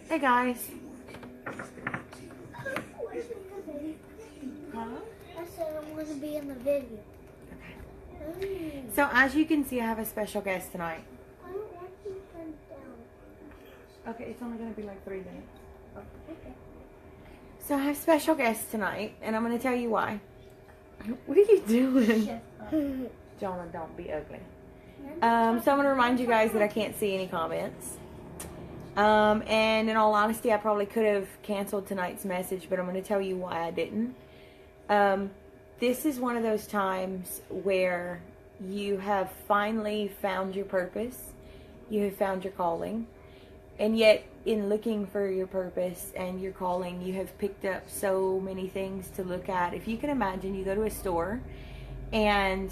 Hey guys. Huh? I said I'm going to be in the video. Okay. So as you can see, I have a special guest tonight. I don't want you to turn it down. Okay, it's only going to be like 3 minutes. Okay. So I have a special guest tonight, and I'm going to tell you why. What are you doing? Jonah, don't be ugly. So I'm going to remind you guys that I can't see any comments. And in all honesty, I probably could have canceled tonight's message, but I'm going to tell you why I didn't. This is one of those times where you have finally found your purpose. You have found your calling. And yet, in looking for your purpose and your calling, you have picked up so many things to look at. If you can imagine, you go to a store, and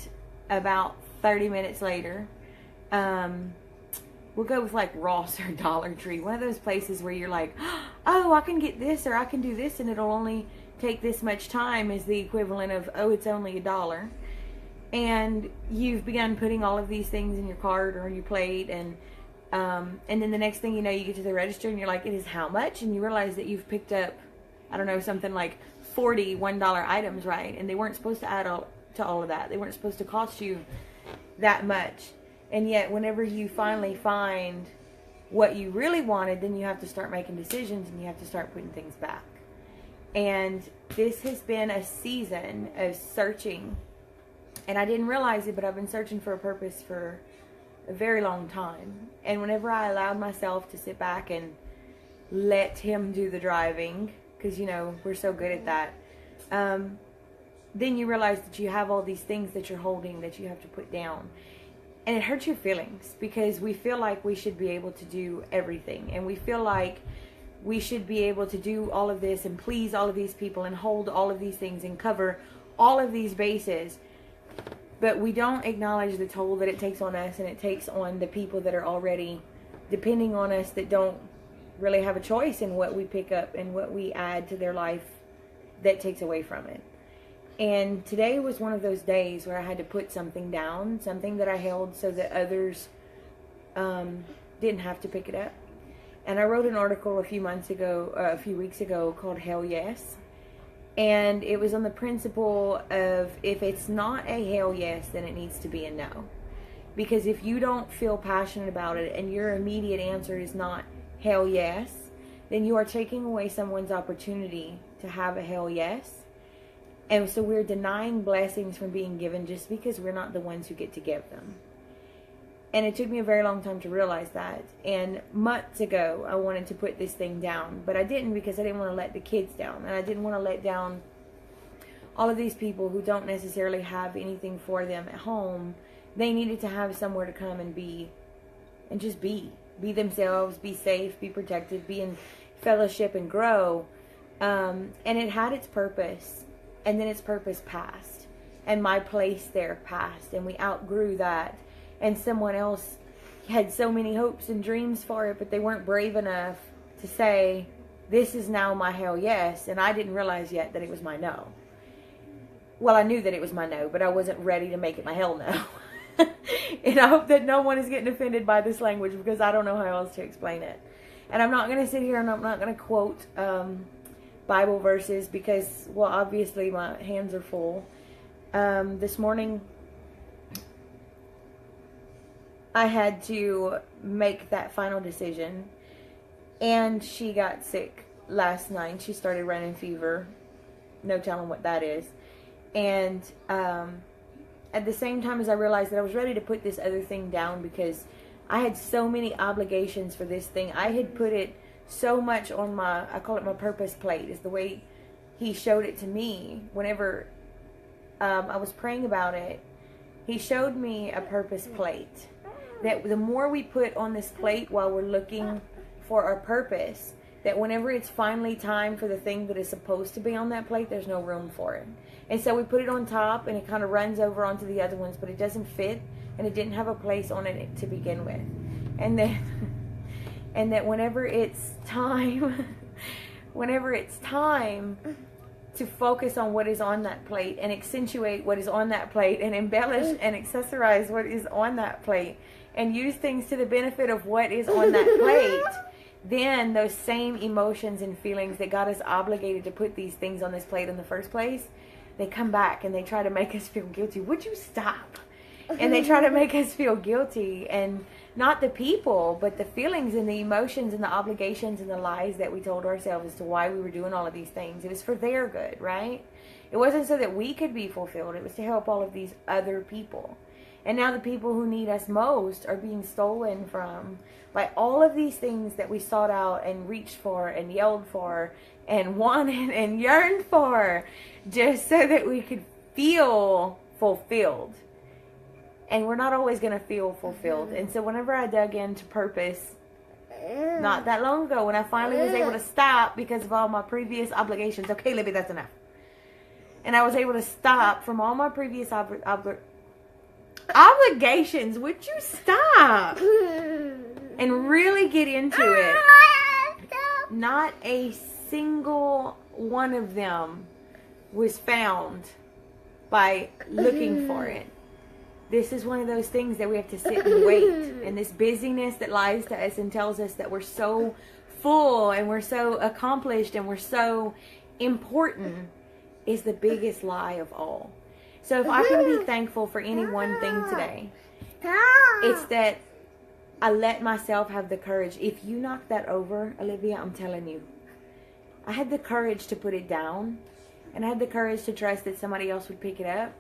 about 30 minutes later, we'll go with like Ross or Dollar Tree. One of those places where you're like, oh, I can get this or I can do this and it'll only take this much time is the equivalent of, oh, it's only $1. And you've begun putting all of these things in your cart or your plate, and then the next thing you know, you get to the register and you're like, it is how much? And you realize that you've picked up, I don't know, something like 40 $1 items, right? And they weren't supposed to add to all of that. They weren't supposed to cost you that much. And yet, whenever you finally find what you really wanted, then you have to start making decisions and you have to start putting things back. And this has been a season of searching. And I didn't realize it, but I've been searching for a purpose for a very long time. And whenever I allowed myself to sit back and let him do the driving, because, you know, we're so good at that, then you realize that you have all these things that you're holding that you have to put down. And it hurts your feelings because we feel like we should be able to do everything. And we feel like we should be able to do all of this and please all of these people and hold all of these things and cover all of these bases. But we don't acknowledge the toll that it takes on us, and it takes on the people that are already depending on us, that don't really have a choice in what we pick up and what we add to their life that takes away from it. And today was one of those days where I had to put something down, something that I held so that others didn't have to pick it up. And I wrote an article a few weeks ago called Hell Yes. And it was on the principle of, if it's not a hell yes, then it needs to be a no. Because if you don't feel passionate about it and your immediate answer is not hell yes, then you are taking away someone's opportunity to have a hell yes. And so we're denying blessings from being given just because we're not the ones who get to give them. And it took me a very long time to realize that. And months ago, I wanted to put this thing down. But I didn't, because I didn't want to let the kids down. And I didn't want to let down all of these people who don't necessarily have anything for them at home. They needed to have somewhere to come and be. And just be. Be themselves, be safe, be protected, be in fellowship and grow. And it had its purpose. And then its purpose passed. And my place there passed. And we outgrew that. And someone else had so many hopes and dreams for it, but they weren't brave enough to say, this is now my hell yes. And I didn't realize yet that it was my no. Well, I knew that it was my no, but I wasn't ready to make it my hell no. And I hope that no one is getting offended by this language, because I don't know how else to explain it. And I'm not going to sit here and I'm not going to quote Bible verses because, well, obviously my hands are full. This morning, I had to make that final decision, and she got sick last night. She started running fever. No telling what that is. And at the same time as I realized that I was ready to put this other thing down, because I had so many obligations for this thing. I had put it so much on my, I call it my purpose plate, is the way he showed it to me. Whenever I was praying about it, he showed me a purpose plate. That the more we put on this plate while we're looking for our purpose, that whenever it's finally time for the thing that is supposed to be on that plate, there's no room for it. And so we put it on top, and it kind of runs over onto the other ones, but it doesn't fit, and it didn't have a place on it to begin with. And then, whenever it's time, to focus on what is on that plate and accentuate what is on that plate and embellish and accessorize what is on that plate and use things to the benefit of what is on that plate, then those same emotions and feelings that got us obligated to put these things on this plate in the first place, they come back and they try to make us feel guilty. Would you stop? And they try to make us feel guilty, and not the people, but the feelings and the emotions and the obligations and the lies that we told ourselves as to why we were doing all of these things. It was for their good, right? It wasn't so that we could be fulfilled. It was to help all of these other people. And now the people who need us most are being stolen from by all of these things that we sought out and reached for and yelled for and wanted and yearned for, just so that we could feel fulfilled. And we're not always going to feel fulfilled. And so whenever I dug into purpose, not that long ago, when I finally was able to stop because of all my previous obligations. Okay, Libby, that's enough. And I was able to stop from all my previous obligations. Would you stop? And really get into it. Not a single one of them was found by looking for it. This is one of those things that we have to sit and wait. And this busyness that lies to us and tells us that we're so full and we're so accomplished and we're so important is the biggest lie of all. So if I can be thankful for any one thing today, it's that I let myself have the courage. If you knock that over, Olivia, I'm telling you, I had the courage to put it down, and I had the courage to trust that somebody else would pick it up.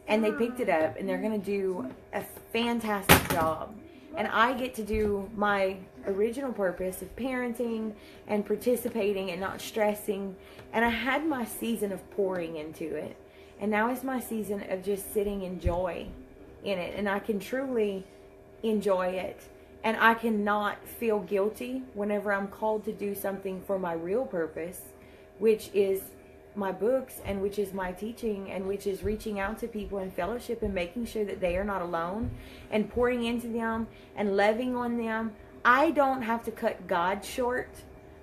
And they picked it up, and they're going to do a fantastic job. And I get to do my original purpose of parenting and participating and not stressing. And I had my season of pouring into it. And now it's my season of just sitting in joy in it. And I can truly enjoy it. And I cannot feel guilty whenever I'm called to do something for my real purpose, which is my books, and which is my teaching, and which is reaching out to people in fellowship and making sure that they are not alone and pouring into them and loving on them. I don't have to cut God short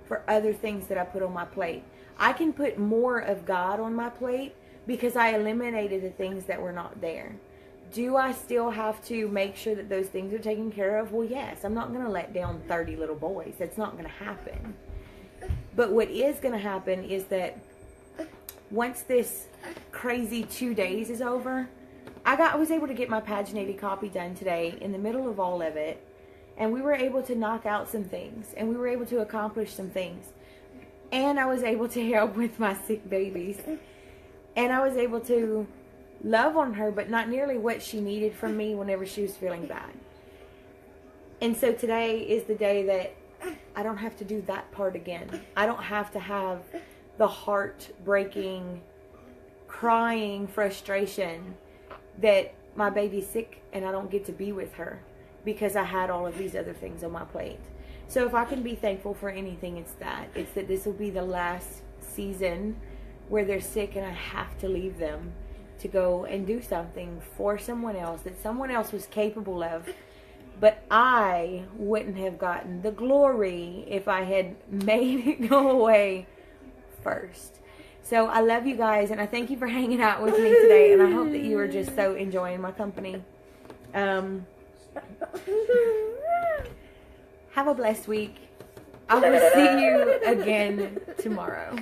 for other things that I put on my plate. I can put more of God on my plate because I eliminated the things that were not there. Do I still have to make sure that those things are taken care of? Well, yes. I'm not going to let down 30 little boys. That's not going to happen. But what is going to happen is that once this crazy 2 days is over, I was able to get my paginated copy done today in the middle of all of it. And we were able to knock out some things. And we were able to accomplish some things. And I was able to help with my sick babies. And I was able to love on her, but not nearly what she needed from me whenever she was feeling bad. And so today is the day that I don't have to do that part again. I don't have to have the heartbreaking, crying frustration that my baby's sick and I don't get to be with her because I had all of these other things on my plate. So if I can be thankful for anything, it's that. It's that this will be the last season where they're sick and I have to leave them to go and do something for someone else that someone else was capable of. But I wouldn't have gotten the glory if I had made it go away first. So I love you guys, and I thank you for hanging out with me today, and I hope that you are just so enjoying my company. Have a blessed week. I will see you again tomorrow.